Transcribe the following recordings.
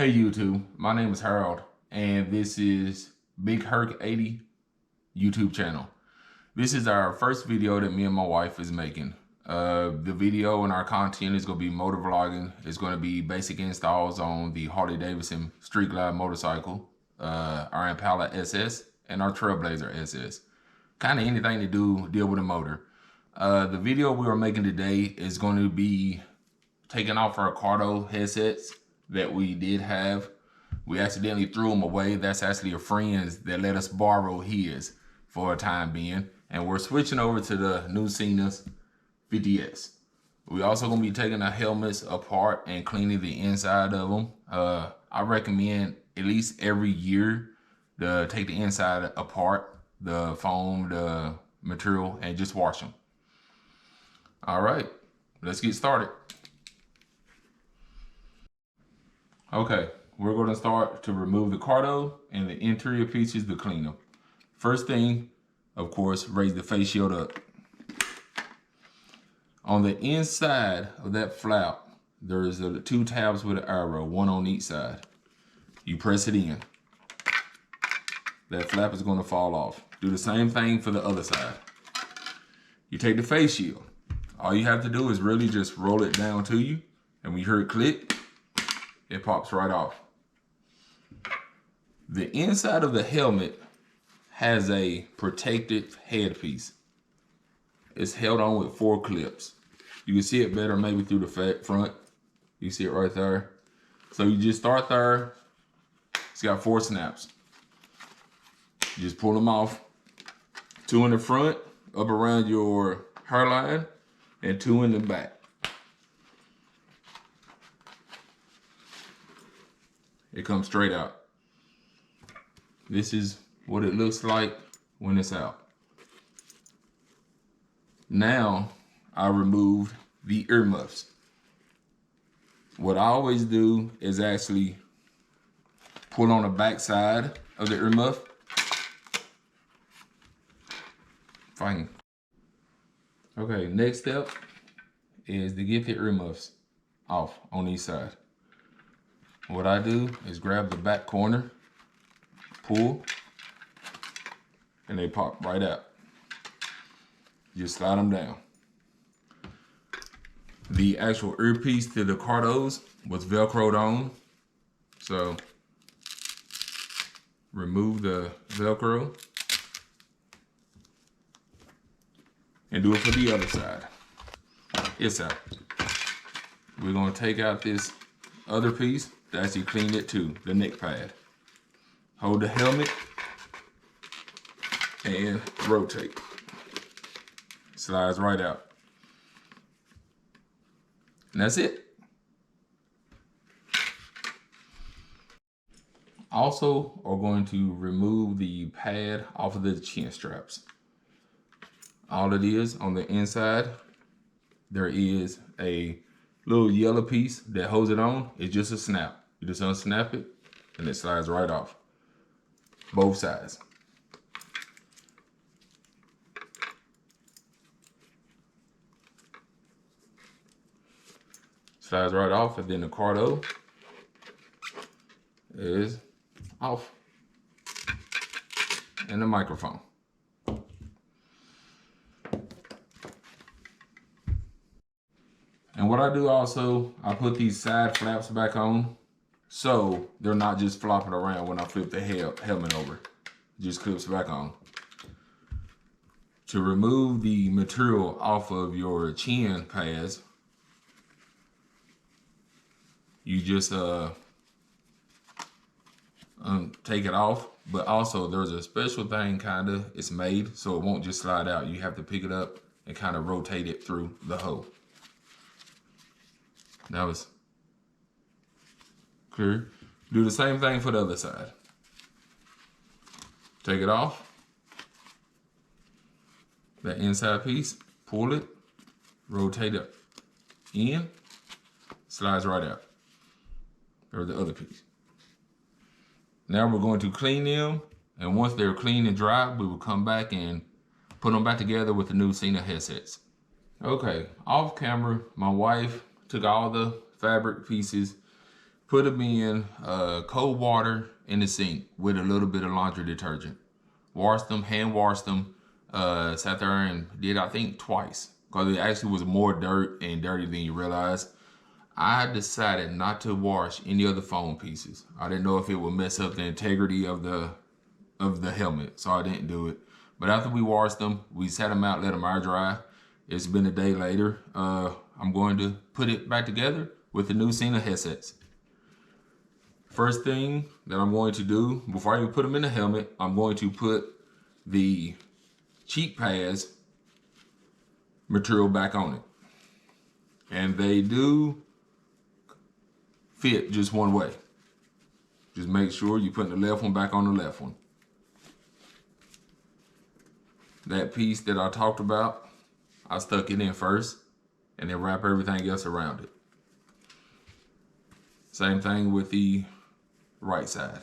Hey YouTube, my name is Harold and this is Big Herc 80 YouTube channel. This is our first video that me and my wife is making. The video and our content is going to be motor vlogging. It's going to be basic installs on the Harley Davidson Street Glide motorcycle, our Impala SS and our Trailblazer SS. Kind of anything to deal with a motor. The video we are making today is going to be taking off our Cardo headsets that we did have. We accidentally threw them away. That's actually a friend's that let us borrow his for a time being. And we're switching over to the new Cena's 50S. We also gonna be taking our helmets apart and cleaning the inside of them. I recommend at least every year to take the inside apart, the foam, the material, and just wash them. All right, let's get started. Okay, we're going to start to remove the Cardo and the interior pieces to clean them. First thing, of course, raise the face shield up. On the inside of that flap, there's two tabs with an arrow, one on each side. You press it in. That flap is going to fall off. Do the same thing for the other side. You take the face shield. All you have to do is really just roll it down to you, and when you hear it click, it pops right off. The inside of the helmet has a protective headpiece. It's held on with 4 clips. You can see it better maybe through the front. You see it right there. So you just start there. It's got 4 snaps. You just pull them off. 2 in the front, up around your hairline, and 2 in the back. It comes straight out. This is what it looks like when it's out. Now I removed the earmuffs. What I always do is actually pull on the back side of the earmuff. Fine. Okay, next step is to get the earmuffs off on each side. What I do is grab the back corner, pull, and they pop right out. Just slide them down. The actual earpiece to the Cardos was Velcroed on, so remove the Velcro and do it for the other side. It's out. We're gonna take out this other piece to actually clean it too, the neck pad. Hold the helmet and rotate. Slides right out. And that's it. Also, we're going to remove the pad off of the chin straps. All it is on the inside, there is a little yellow piece that holds it on. It's just a snap. You just unsnap it and it slides right off. Both sides. Slides right off, and then the Cardo is off. And the microphone. And what I do also, I put these side flaps back on so they're not just flopping around when I flip the helmet over. It just clips back on. To remove the material off of your chin pads, you just take it off, but also there's a special thing kinda, it's made so it won't just slide out. You have to pick it up and kind of rotate it through the hole. That was clear. Do the same thing for the other side. Take it off. That inside piece, pull it, rotate it in, slides right out. Or the other piece. Now we're going to clean them, and once they're clean and dry, we will come back and put them back together with the new Cena headsets. Okay, off camera, my wife took all the fabric pieces, Put them in cold water in the sink with a little bit of laundry detergent. Washed them, hand washed them, sat there and did, I think, twice, because it actually was more dirt and dirty than you realize. I decided not to wash any of the foam pieces. I didn't know if it would mess up the integrity of the helmet, so I didn't do it. But after we washed them, we sat them out, let them air dry. It's been a day later. I'm going to put it back together with the new Sena headsets. First thing that I'm going to do, before I even put them in the helmet, I'm going to put the cheek pads material back on it. And they do fit just one way. Just make sure you put the left one back on the left one. That piece that I talked about, I stuck it in first and then wrap everything else around it. Same thing with the right side.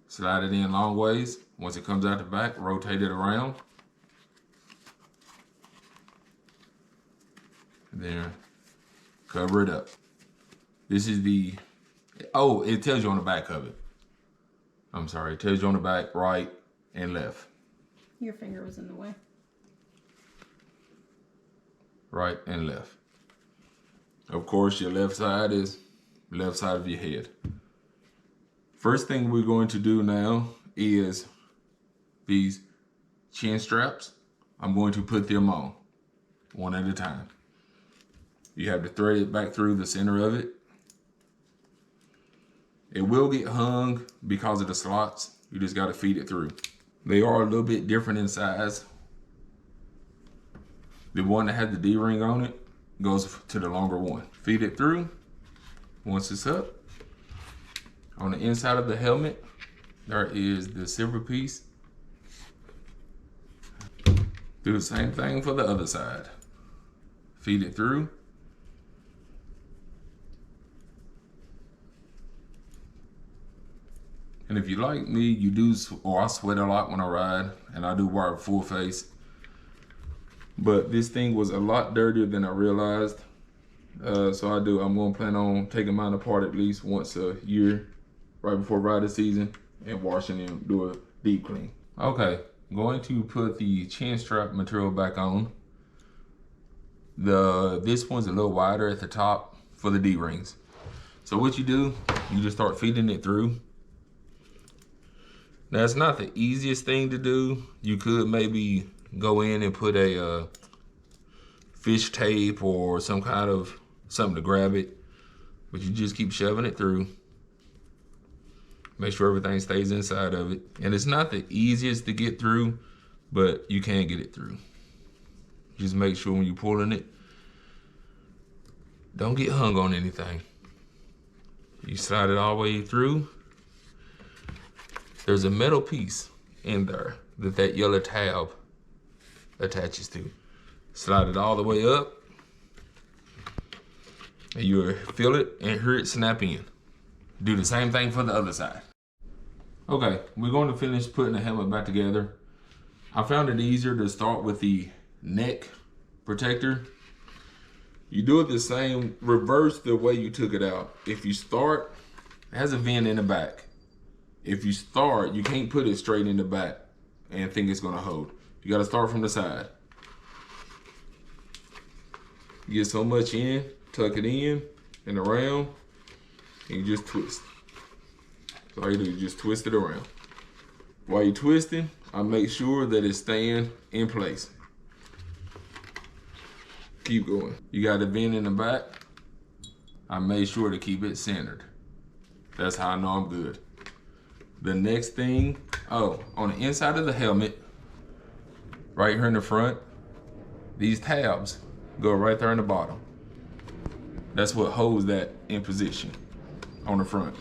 Slide it in long ways. Once it comes out the back, rotate it around. And then cover it up. This is the, oh, it tells you on the back of it. I'm sorry, it tells you on the back, right and left. Your finger was in the way. Right and left. Of course, your left side is left side of your head. First thing we're going to do now is these chin straps. I'm going to put them on one at a time. You have to thread it back through the center of it. It will get hung because of the slots. You just got to feed it through. They are a little bit different in size. The one that has the D-ring on it goes to the longer one. Feed it through. Once it's up, on the inside of the helmet, there is the silver piece. Do the same thing for the other side. Feed it through. And if you like me, you do, or I sweat a lot when I ride, and I do wear a full face. But this thing was a lot dirtier than I realized. So I'm going to plan on taking mine apart at least once a year, right before riding season, and washing them, do a deep clean. Okay, going to put the chin strap material back on. This one's a little wider at the top for the D-rings. So what you do, you just start feeding it through. Now, it's not the easiest thing to do. You could maybe go in and put a fish tape or some kind of something to grab it, but you just keep shoving it through. Make sure everything stays inside of it. And it's not the easiest to get through, but you can get it through. Just make sure when you're pulling it, don't get hung on anything. You slide it all the way through. There's a metal piece in there that yellow tab attaches to. Slide it all the way up, and you'll feel it and hear it snap in. Do the same thing for the other side. Okay, we're going to finish putting the helmet back together. I found it easier to start with the neck protector. You do it the same, reverse the way you took it out. If you start, it has a vent in the back. If you start, you can't put it straight in the back and think it's gonna hold. You gotta start from the side. You get so much in, tuck it in and around, and you just twist. So all you do is just twist it around. While you're twisting, I make sure that it's staying in place. Keep going. You got a vent in the back. I made sure to keep it centered. That's how I know I'm good. The next thing, on the inside of the helmet, right here in the front, these tabs go right there in the bottom. That's what holds that in position on the front.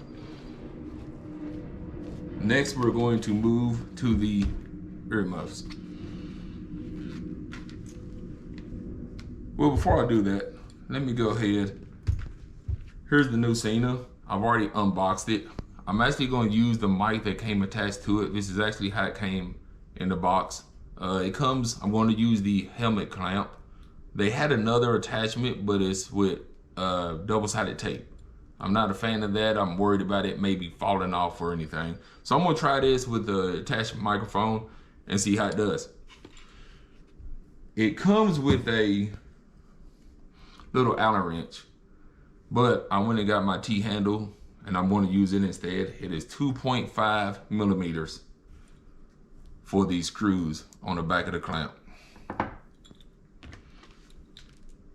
Next, we're going to move to the earmuffs. Well, before I do that, let me go ahead. Here's the new Sena. I've already unboxed it. I'm actually going to use the mic that came attached to it. This is actually how it came in the box. I'm going to use the helmet clamp. They had another attachment, but it's with double-sided tape. I'm not a fan of that. I'm worried about it maybe falling off or anything. So I'm gonna try this with the attached microphone and see how it does. It comes with a little Allen wrench, but I went and got my T-handle and I'm gonna use it instead. It is 2.5 millimeters for these screws on the back of the clamp.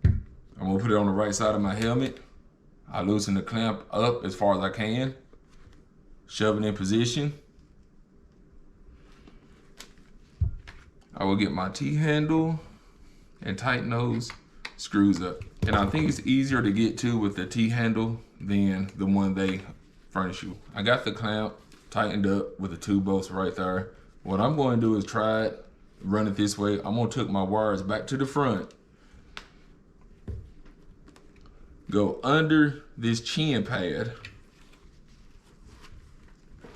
I'm gonna put it on the right side of my helmet. I loosen the clamp up as far as I can, shove it in position. I will get my T-handle and tighten those screws up. And I think it's easier to get to with the T-handle than the one they furnish you. I got the clamp tightened up with the 2 bolts right there. What I'm going to do is try it, run it this way. I'm gonna take my wires back to the front, go under this chin pad.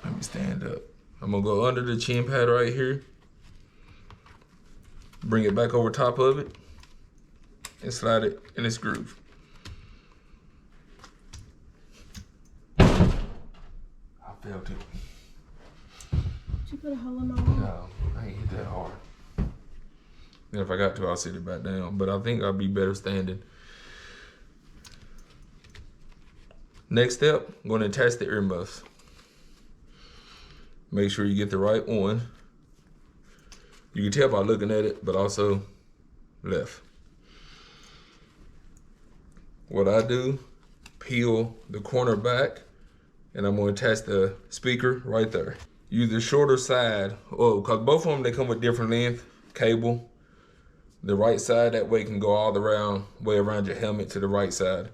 Let me stand up. I'm gonna go under the chin pad right here, bring it back over top of it, and slide it in its groove. I felt it. Did you put a hole in my wall? No, I ain't hit that hard. And if I got to, I'll sit it back down, but I think I'll be better standing. Next step, I'm going to attach the earmuffs. Make sure you get the right one. You can tell by looking at it, but also left. What I do, peel the corner back, and I'm going to attach the speaker right there. Use the shorter side, because both of them, they come with different length cable. The right side, that way can go all the way around your helmet to the right side.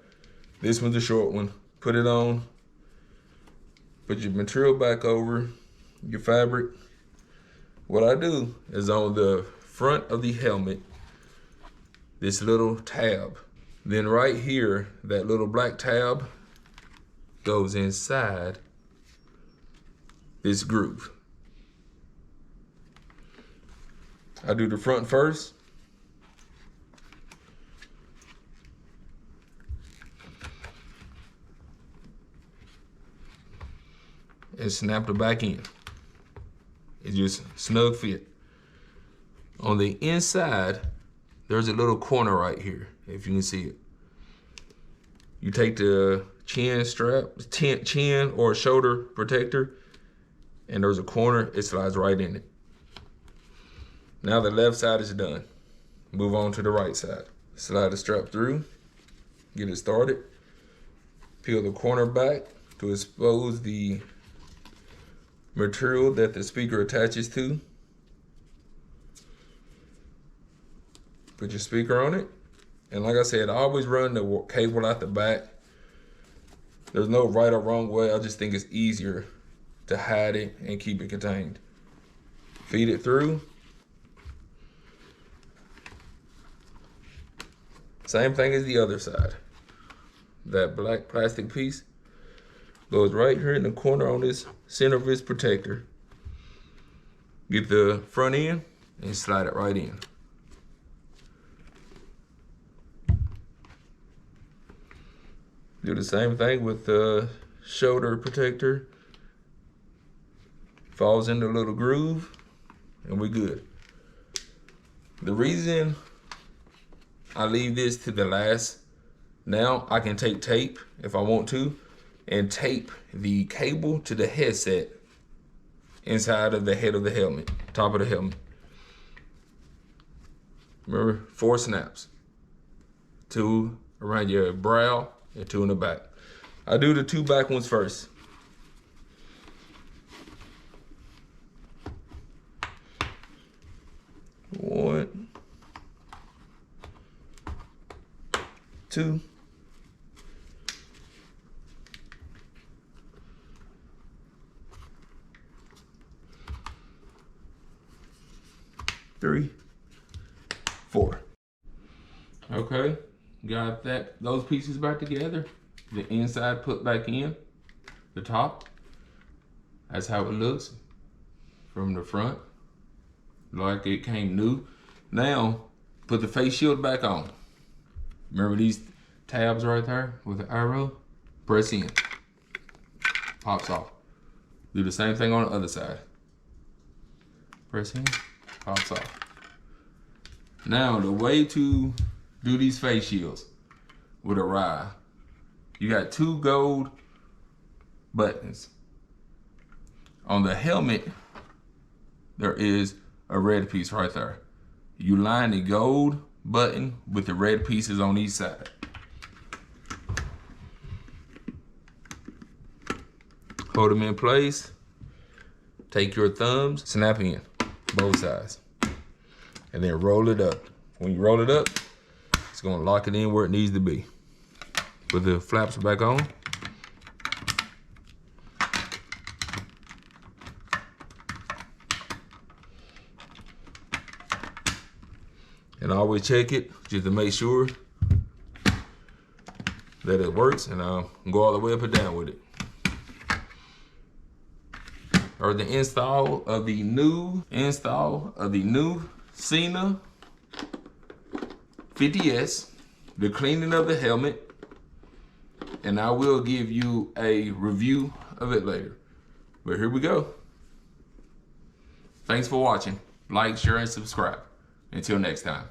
This one's a short one. Put it on, put your material back over your fabric. What I do is on the front of the helmet, this little tab. Then right here, that little black tab goes inside this groove. I do the front first. And snap the back in. It's just snug fit. On the inside, there's a little corner right here, if you can see it. You take the chin strap, chin or shoulder protector, and there's a corner, it slides right in it. Now the left side is done. Move on to the right side. Slide the strap through, get it started. Peel the corner back to expose the material that the speaker attaches to. Put your speaker on it. And like I said, I always run the cable out the back. There's no right or wrong way. I just think it's easier to hide it and keep it contained. Feed it through. Same thing as the other side. That black plastic piece goes right here in the corner on this center of this protector. Get the front end and slide it right in. Do the same thing with the shoulder protector. Falls in the little groove and we're good. The reason I leave this to the last, now I can take tape if I want to and tape the cable to the headset inside of the head of the helmet, top of the helmet. Remember, 4 snaps. 2 around your brow and 2 in the back. I do the 2 back ones first. One, 2. 3, 4. Okay, got those pieces back together. The inside put back in, the top. That's how it looks from the front, like it came new. Now, put the face shield back on. Remember, these tabs right there with the arrow. Press in. Pops off. Do the same thing on the other side. Press in. Pops off. Now the way to do these face shields with Arai, you got 2 gold buttons. On the helmet, there is a red piece right there. You line the gold button with the red pieces on each side. Hold them in place. Take your thumbs, snap in both sides, and then roll it up. When you roll it up, it's gonna lock it in where it needs to be. Put the flaps back on. And always check it just to make sure that it works, and go all the way up and down with it. Or the install of the new Sena 50S, the cleaning of the helmet, and I will give you a review of it later. But here we go. Thanks for watching. Like, share, and subscribe. Until next time.